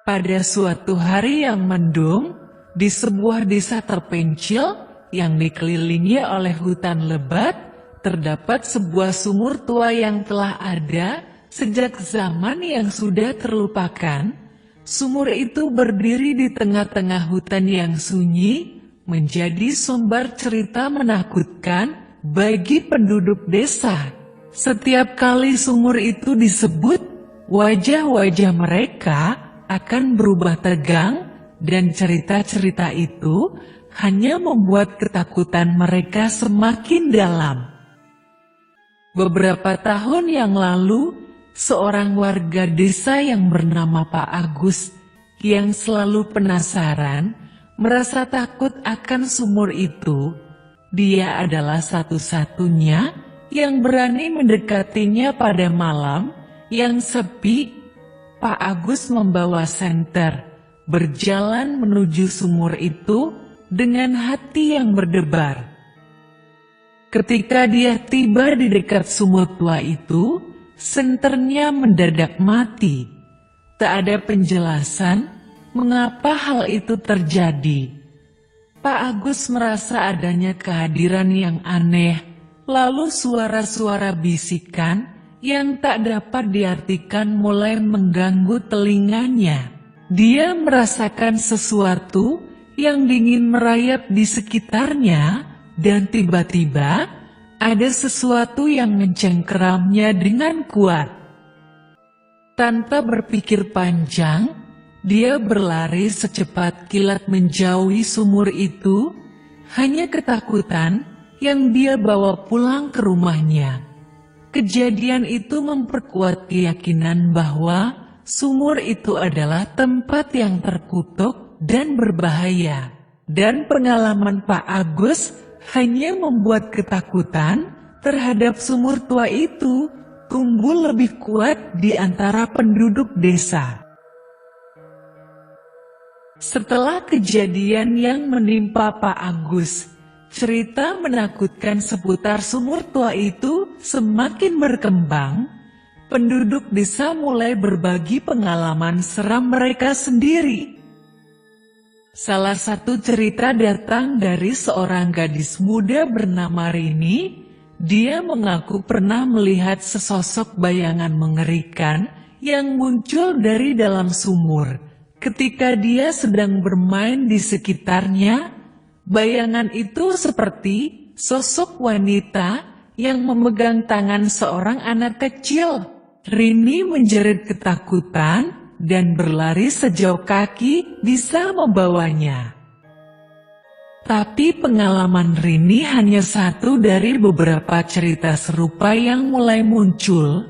Pada suatu hari yang mendung, di sebuah desa terpencil yang dikelilingi oleh hutan lebat, terdapat sebuah sumur tua yang telah ada sejak zaman yang sudah terlupakan. Sumur itu berdiri di tengah-tengah hutan yang sunyi, menjadi sumber cerita menakutkan bagi penduduk desa. Setiap kali sumur itu disebut, wajah-wajah mereka akan berubah tegang, dan cerita-cerita itu hanya membuat ketakutan mereka semakin dalam. Beberapa tahun yang lalu, seorang warga desa yang bernama Pak Agus, yang selalu penasaran, merasa takut akan sumur itu. Dia adalah satu-satunya yang berani mendekatinya pada malam yang sepi. Pak Agus membawa senter, berjalan menuju sumur itu dengan hati yang berdebar. Ketika dia tiba di dekat sumur tua itu, senternya mendadak mati. Tak ada penjelasan mengapa hal itu terjadi. Pak Agus merasa adanya kehadiran yang aneh, lalu suara-suara bisikan yang tak dapat diartikan mulai mengganggu telinganya. Dia merasakan sesuatu yang dingin merayap di sekitarnya, dan tiba-tiba ada sesuatu yang mencengkeramnya dengan kuat. Tanpa berpikir panjang, dia berlari secepat kilat menjauhi sumur itu. Hanya ketakutan yang dia bawa pulang ke rumahnya. Kejadian itu memperkuat keyakinan bahwa sumur itu adalah tempat yang terkutuk dan berbahaya. Dan pengalaman Pak Agus hanya membuat ketakutan terhadap sumur tua itu tumbuh lebih kuat di antara penduduk desa. Setelah kejadian yang menimpa Pak Agus, cerita menakutkan seputar sumur tua itu semakin berkembang. Penduduk desa mulai berbagi pengalaman seram mereka sendiri. Salah satu cerita datang dari seorang gadis muda bernama Rini. Dia mengaku pernah melihat sesosok bayangan mengerikan yang muncul dari dalam sumur. Ketika dia sedang bermain di sekitarnya, bayangan itu seperti sosok wanita yang memegang tangan seorang anak kecil. Rini menjerit ketakutan dan berlari sejauh kaki bisa membawanya. Tapi pengalaman Rini hanya satu dari beberapa cerita serupa yang mulai muncul.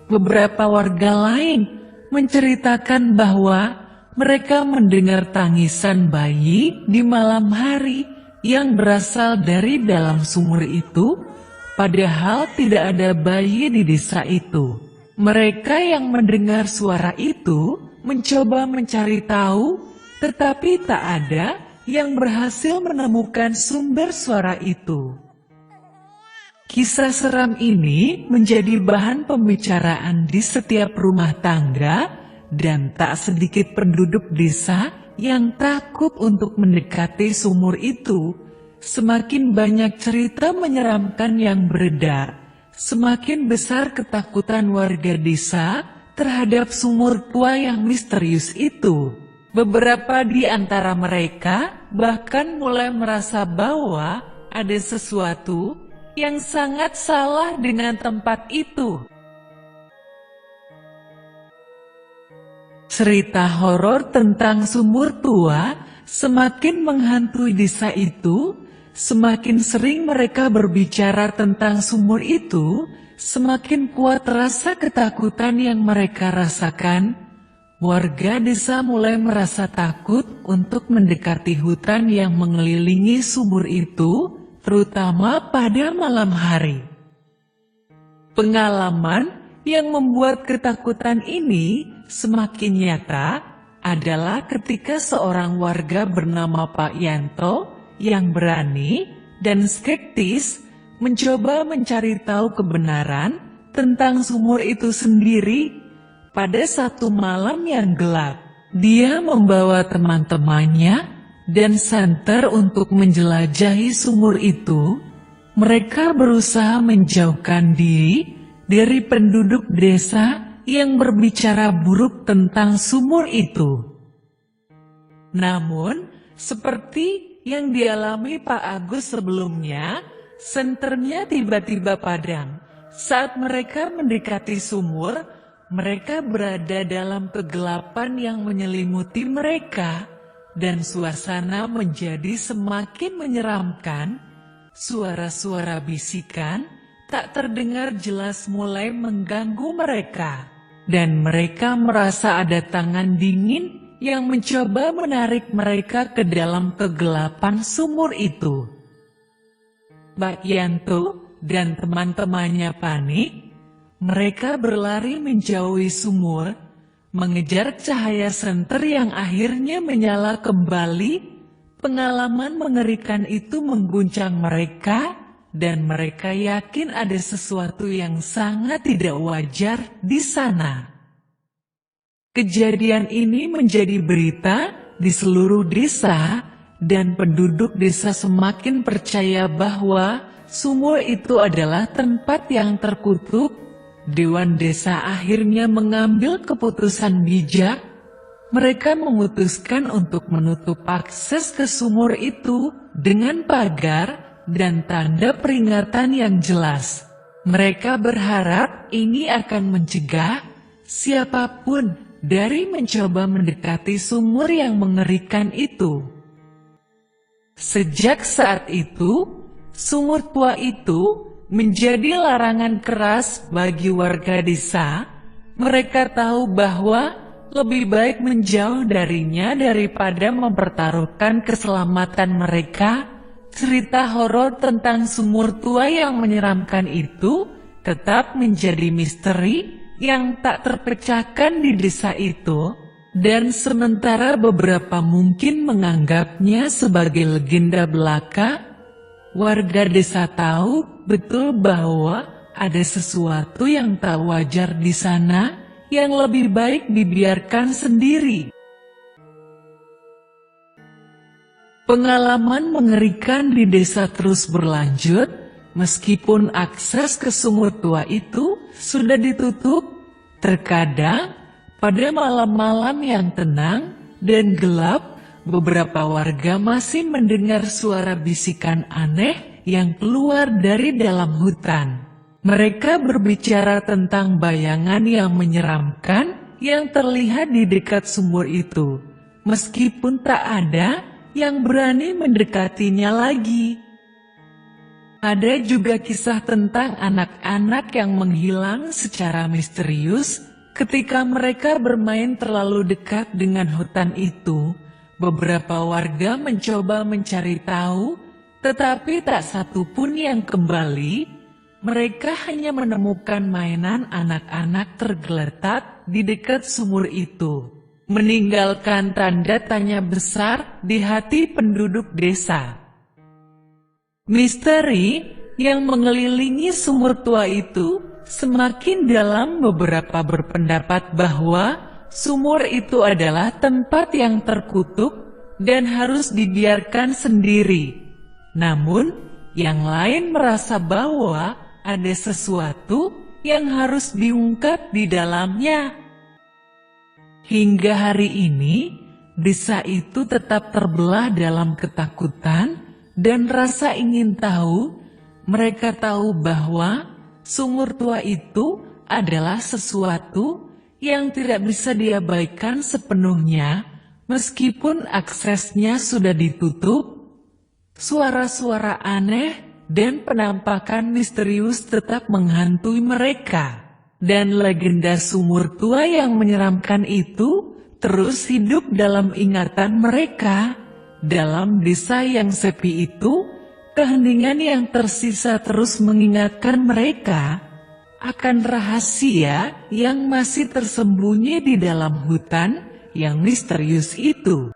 Beberapa warga lain menceritakan bahwa mereka mendengar tangisan bayi di malam hari yang berasal dari dalam sumur itu, padahal tidak ada bayi di desa itu. Mereka yang mendengar suara itu mencoba mencari tahu, tetapi tak ada yang berhasil menemukan sumber suara itu. Kisah seram ini menjadi bahan pembicaraan di setiap rumah tangga, dan tak sedikit penduduk desa yang takut untuk mendekati sumur itu. Semakin banyak cerita menyeramkan yang beredar, semakin besar ketakutan warga desa terhadap sumur tua yang misterius itu. Beberapa di antara mereka bahkan mulai merasa bahwa ada sesuatu yang sangat salah dengan tempat itu. Cerita horor tentang sumur tua semakin menghantui desa itu. Semakin sering mereka berbicara tentang sumur itu, semakin kuat rasa ketakutan yang mereka rasakan. Warga desa mulai merasa takut untuk mendekati hutan yang mengelilingi sumur itu, terutama pada malam hari. Pengalaman yang membuat ketakutan ini semakin nyata adalah ketika seorang warga bernama Pak Yanto yang berani dan skeptis mencoba mencari tahu kebenaran tentang sumur itu sendiri. Pada satu malam yang gelap, Dia membawa teman-temannya dan Santer untuk menjelajahi sumur itu. Mereka berusaha menjauhkan diri dari penduduk desa yang berbicara buruk tentang sumur itu. Namun, seperti yang dialami Pak Agus sebelumnya, senternya tiba-tiba padam. Saat mereka mendekati sumur, mereka berada dalam kegelapan yang menyelimuti mereka, dan suasana menjadi semakin menyeramkan. Suara-suara bisikan tak terdengar jelas mulai mengganggu mereka, dan mereka merasa ada tangan dingin yang mencoba menarik mereka ke dalam kegelapan sumur itu. Mbak Yanto dan teman-temannya panik. Mereka berlari menjauhi sumur, mengejar cahaya senter yang akhirnya menyala kembali. Pengalaman mengerikan itu mengguncang mereka, dan mereka yakin ada sesuatu yang sangat tidak wajar di sana. Kejadian ini menjadi berita di seluruh desa, dan penduduk desa semakin percaya bahwa sumur itu adalah tempat yang terkutuk. Dewan desa akhirnya mengambil keputusan bijak. Mereka memutuskan untuk menutup akses ke sumur itu dengan pagar dan tanda peringatan yang jelas. Mereka berharap ini akan mencegah siapapun dari mencoba mendekati sumur yang mengerikan itu. Sejak saat itu, sumur tua itu menjadi larangan keras bagi warga desa. Mereka tahu bahwa lebih baik menjauh darinya daripada mempertaruhkan keselamatan mereka. Cerita horor tentang sumur tua yang menyeramkan itu tetap menjadi misteri yang tak terpecahkan di desa itu, dan sementara beberapa mungkin menganggapnya sebagai legenda belaka, warga desa tahu betul bahwa ada sesuatu yang tak wajar di sana yang lebih baik dibiarkan sendiri. Pengalaman mengerikan di desa terus berlanjut, meskipun akses ke sumur tua itu sudah ditutup. Terkadang, pada malam-malam yang tenang dan gelap, beberapa warga masih mendengar suara bisikan aneh yang keluar dari dalam hutan. Mereka berbicara tentang bayangan yang menyeramkan yang terlihat di dekat sumur itu, meskipun tak ada yang berani mendekatinya lagi. Ada juga kisah tentang anak-anak yang menghilang secara misterius ketika mereka bermain terlalu dekat dengan hutan itu. Beberapa warga mencoba mencari tahu, tetapi tak satu pun yang kembali. Mereka hanya menemukan mainan anak-anak tergeletak di dekat sumur itu, meninggalkan tanda tanya besar di hati penduduk desa. Misteri yang mengelilingi sumur tua itu semakin dalam. Beberapa berpendapat bahwa sumur itu adalah tempat yang terkutuk dan harus dibiarkan sendiri. Namun, yang lain merasa bahwa ada sesuatu yang harus diungkap di dalamnya. Hingga hari ini, desa itu tetap terbelah dalam ketakutan dan rasa ingin tahu. Mereka tahu bahwa sumur tua itu adalah sesuatu yang tidak bisa diabaikan sepenuhnya, meskipun aksesnya sudah ditutup. Suara-suara aneh dan penampakan misterius tetap menghantui mereka, dan legenda sumur tua yang menyeramkan itu terus hidup dalam ingatan mereka. Dalam desa yang sepi itu, keheningan yang tersisa terus mengingatkan mereka akan rahasia yang masih tersembunyi di dalam hutan yang misterius itu.